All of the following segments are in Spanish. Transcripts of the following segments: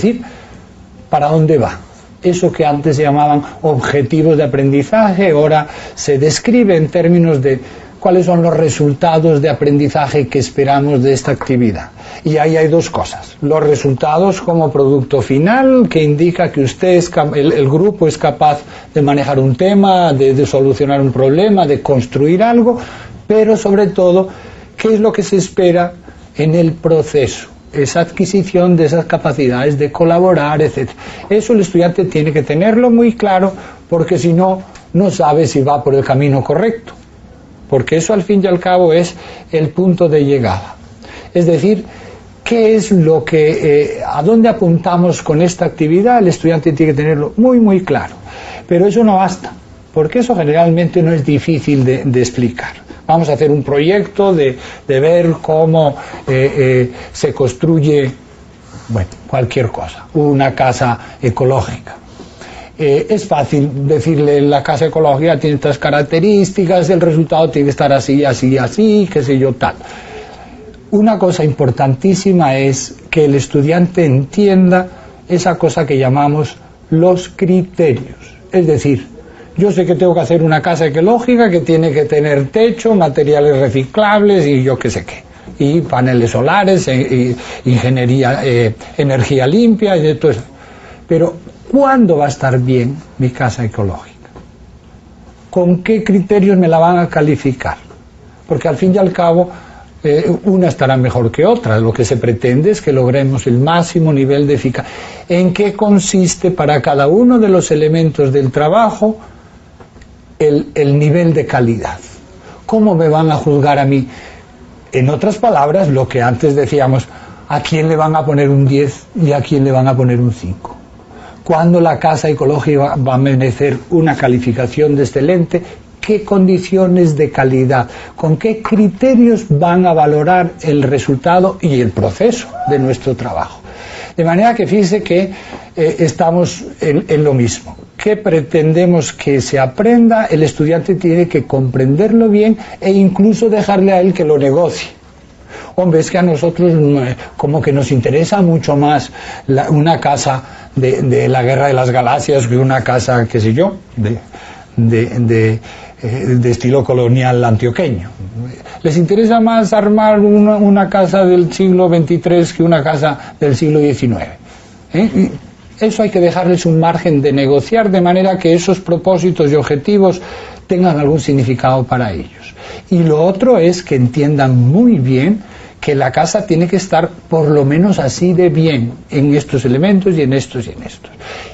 decir, ¿para dónde va? Eso que antes se llamaban objetivos de aprendizaje, ahora se describe en términos de cuáles son los resultados de aprendizaje que esperamos de esta actividad. Y ahí hay dos cosas: los resultados como producto final, que indica que usted el grupo es capaz de manejar un tema, de solucionar un problema, de construir algo, pero sobre todo, ¿qué es lo que se espera en el proceso? Esa adquisición de esas capacidades de colaborar, etc. Eso el estudiante tiene que tenerlo muy claro, porque si no, no sabe si va por el camino correcto, porque eso al fin y al cabo es el punto de llegada. Es decir, ¿qué es lo que, a dónde apuntamos con esta actividad? El estudiante tiene que tenerlo muy, muy claro. Pero eso no basta, porque eso generalmente no es difícil de explicar. Vamos a hacer un proyecto de ver cómo se construye, bueno, cualquier cosa, una casa ecológica. Es fácil decirle: la casa ecológica tiene estas características, el resultado tiene que estar así, así, así, qué sé yo, tal. Una cosa importantísima es que el estudiante entienda esa cosa que llamamos los criterios. Es decir, yo sé que tengo que hacer una casa ecológica que tiene que tener techo, materiales reciclables y yo qué sé qué, y paneles solares, ingeniería, energía limpia y todo eso. Pero ¿cuándo va a estar bien mi casa ecológica? ¿Con qué criterios me la van a calificar? Porque al fin y al cabo una estará mejor que otra. Lo que se pretende es que logremos el máximo nivel de eficacia. ¿En qué consiste para cada uno de los elementos del trabajo el nivel de calidad? ¿Cómo me van a juzgar a mí? En otras palabras, lo que antes decíamos, ¿a quién le van a poner un 10 y a quién le van a poner un 5? ¿Cuándo la casa ecológica va a merecer una calificación de excelente? ¿Qué condiciones de calidad? ¿Con qué criterios van a valorar el resultado y el proceso de nuestro trabajo? De manera que fíjese que estamos en lo mismo. ¿Qué pretendemos que se aprenda? El estudiante tiene que comprenderlo bien e incluso dejarle a él que lo negocie. Hombre, es que a nosotros como que nos interesa mucho más una casa de la Guerra de las Galaxias que una casa, qué sé yo, de estilo colonial antioqueño. Les interesa más armar una casa del siglo XXIII que una casa del siglo XIX. Y eso hay que dejarles un margen de negociar, de manera que esos propósitos y objetivos tengan algún significado para ellos. Y lo otro es que entiendan muy bien que la casa tiene que estar por lo menos así de bien en estos elementos y en estos y en estos.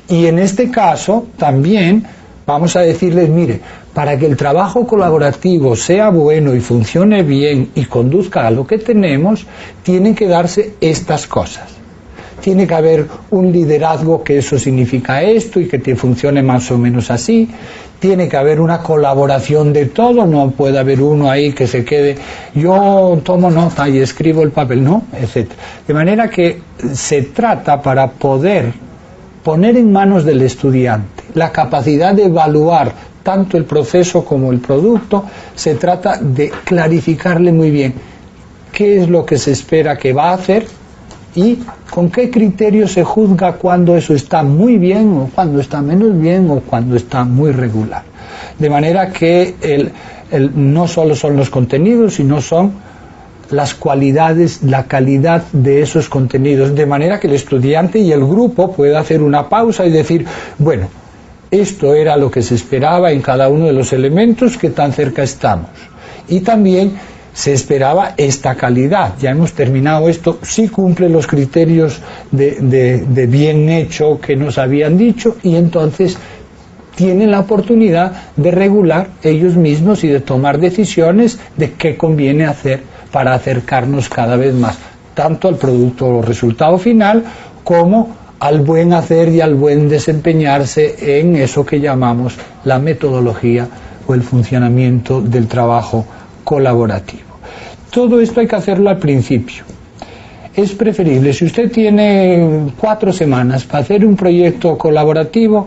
Y en este caso también vamos a decirles: mire, para que el trabajo colaborativo sea bueno y funcione bien y conduzca a lo que tenemos, tienen que darse estas cosas. Tiene que haber un liderazgo, que eso significa esto, y que funcione más o menos así. Tiene que haber una colaboración de todo, no puede haber uno ahí que se quede, yo tomo nota y escribo el papel, no, etc. De manera que se trata, para poder poner en manos del estudiante la capacidad de evaluar tanto el proceso como el producto, se trata de clarificarle muy bien qué es lo que se espera que va a hacer y con qué criterio se juzga cuando eso está muy bien o cuando está menos bien o cuando está muy regular. De manera que no solo son los contenidos, sino son las cualidades, la calidad de esos contenidos, de manera que el estudiante y el grupo pueda hacer una pausa y decir: bueno, esto era lo que se esperaba en cada uno de los elementos, que tan cerca estamos. Y también se esperaba esta calidad. Ya hemos terminado esto, sí cumple los criterios de bien hecho que nos habían dicho, y entonces tienen la oportunidad de regular ellos mismos y de tomar decisiones de qué conviene hacer para acercarnos cada vez más, tanto al producto o resultado final, como al buen hacer y al buen desempeñarse en eso que llamamos la metodología o el funcionamiento del trabajo colaborativo. Todo esto hay que hacerlo al principio. Es preferible, si usted tiene 4 semanas para hacer un proyecto colaborativo,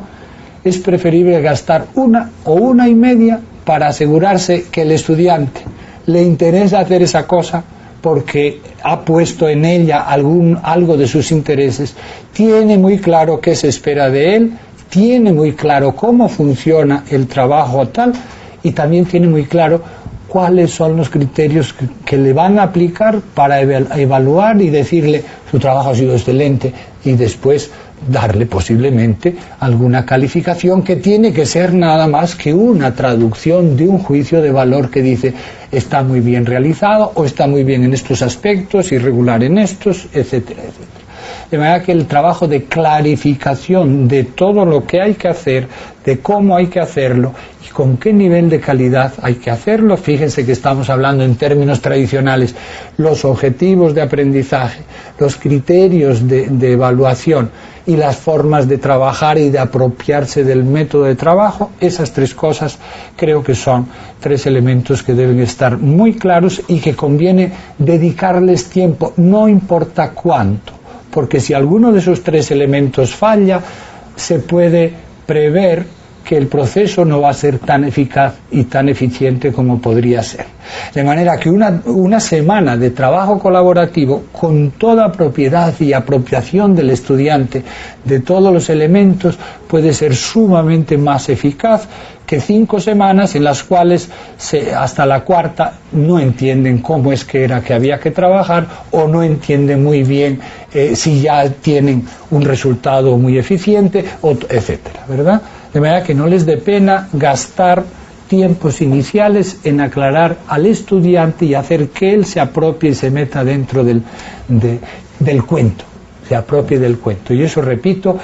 es preferible gastar 1 o 1,5 para asegurarse que el estudiante le interesa hacer esa cosa, porque ha puesto en ella algo de sus intereses, tiene muy claro qué se espera de él, tiene muy claro cómo funciona el trabajo tal, y también tiene muy claro cuáles son los criterios que le van a aplicar para evaluar y decirle su trabajo ha sido excelente, y después darle posiblemente alguna calificación que tiene que ser nada más que una traducción de un juicio de valor que dice está muy bien realizado o está muy bien en estos aspectos, irregular en estos, etcétera, etcétera. De manera que el trabajo de clarificación de todo lo que hay que hacer, de cómo hay que hacerlo y con qué nivel de calidad hay que hacerlo, fíjense que estamos hablando en términos tradicionales, los objetivos de aprendizaje, los criterios de evaluación y las formas de trabajar y de apropiarse del método de trabajo, esas tres cosas creo que son tres elementos que deben estar muy claros y que conviene dedicarles tiempo, no importa cuánto, porque si alguno de esos tres elementos falla, se puede prever que el proceso no va a ser tan eficaz y tan eficiente como podría ser. De manera que una semana de trabajo colaborativo con toda propiedad y apropiación del estudiante de todos los elementos puede ser sumamente más eficaz que 5 semanas en las cuales hasta la cuarta no entienden cómo es que era que había que trabajar o no entienden muy bien si ya tienen un resultado muy eficiente, etcétera, ¿verdad? De manera que no les dé pena gastar tiempos iniciales en aclarar al estudiante y hacer que él se apropie y se meta dentro del cuento, se apropie del cuento. Y eso, repito,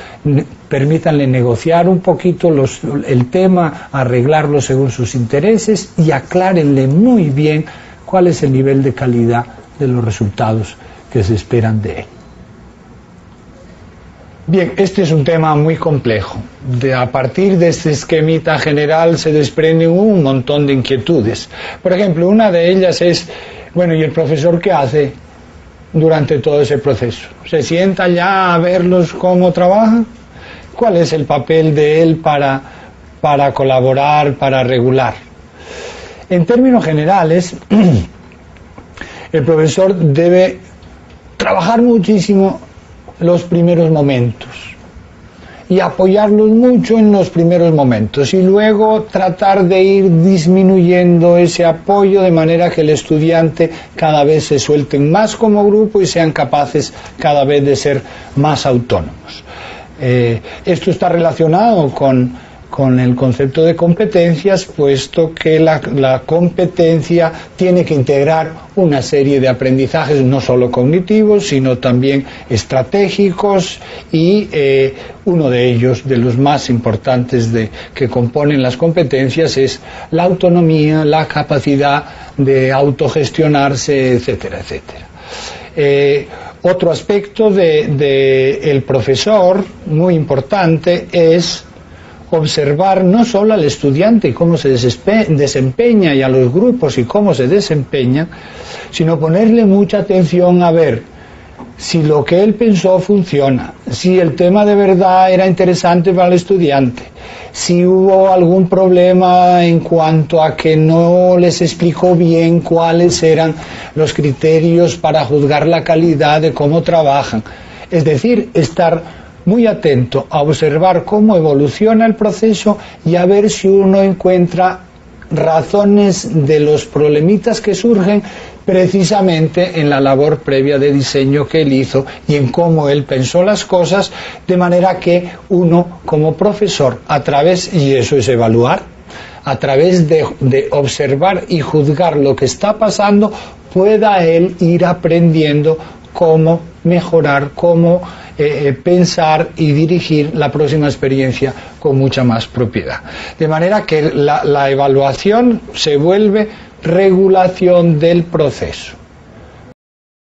permítanle negociar un poquito el tema, arreglarlo según sus intereses y aclárenle muy bien cuál es el nivel de calidad de los resultados que se esperan de él. Bien, este es un tema muy complejo. A partir de este esquemita general se desprenden un montón de inquietudes. Por ejemplo, una de ellas es, bueno, ¿y el profesor qué hace durante todo ese proceso? ¿Se sienta ya a verlos cómo trabajan? ¿Cuál es el papel de él para colaborar, para regular? En términos generales, el profesor debe trabajar muchísimo los primeros momentos y apoyarlos mucho en los primeros momentos y luego tratar de ir disminuyendo ese apoyo de manera que el estudiante cada vez se suelten más como grupo y sean capaces cada vez de ser más autónomos. Esto está relacionado con el concepto de competencias, puesto que la competencia tiene que integrar una serie de aprendizajes no solo cognitivos, sino también estratégicos, y uno de ellos, de los más importantes que componen las competencias, es la autonomía, la capacidad de autogestionarse, etcétera, etcétera. Otro aspecto del profesor muy importante es observar no solo al estudiante y cómo se desempeña y a los grupos y cómo se desempeñan, sino ponerle mucha atención a ver si lo que él pensó funciona, si el tema de verdad era interesante para el estudiante, si hubo algún problema en cuanto a que no les explicó bien cuáles eran los criterios para juzgar la calidad de cómo trabajan. Es decir, estar muy atento a observar cómo evoluciona el proceso y a ver si uno encuentra razones de los problemitas que surgen precisamente en la labor previa de diseño que él hizo y en cómo él pensó las cosas, de manera que uno como profesor, y eso es evaluar, a través de observar y juzgar lo que está pasando, pueda él ir aprendiendo cómo mejorar, cómo pensar y dirigir la próxima experiencia con mucha más propiedad. De manera que la evaluación se vuelve regulación del proceso.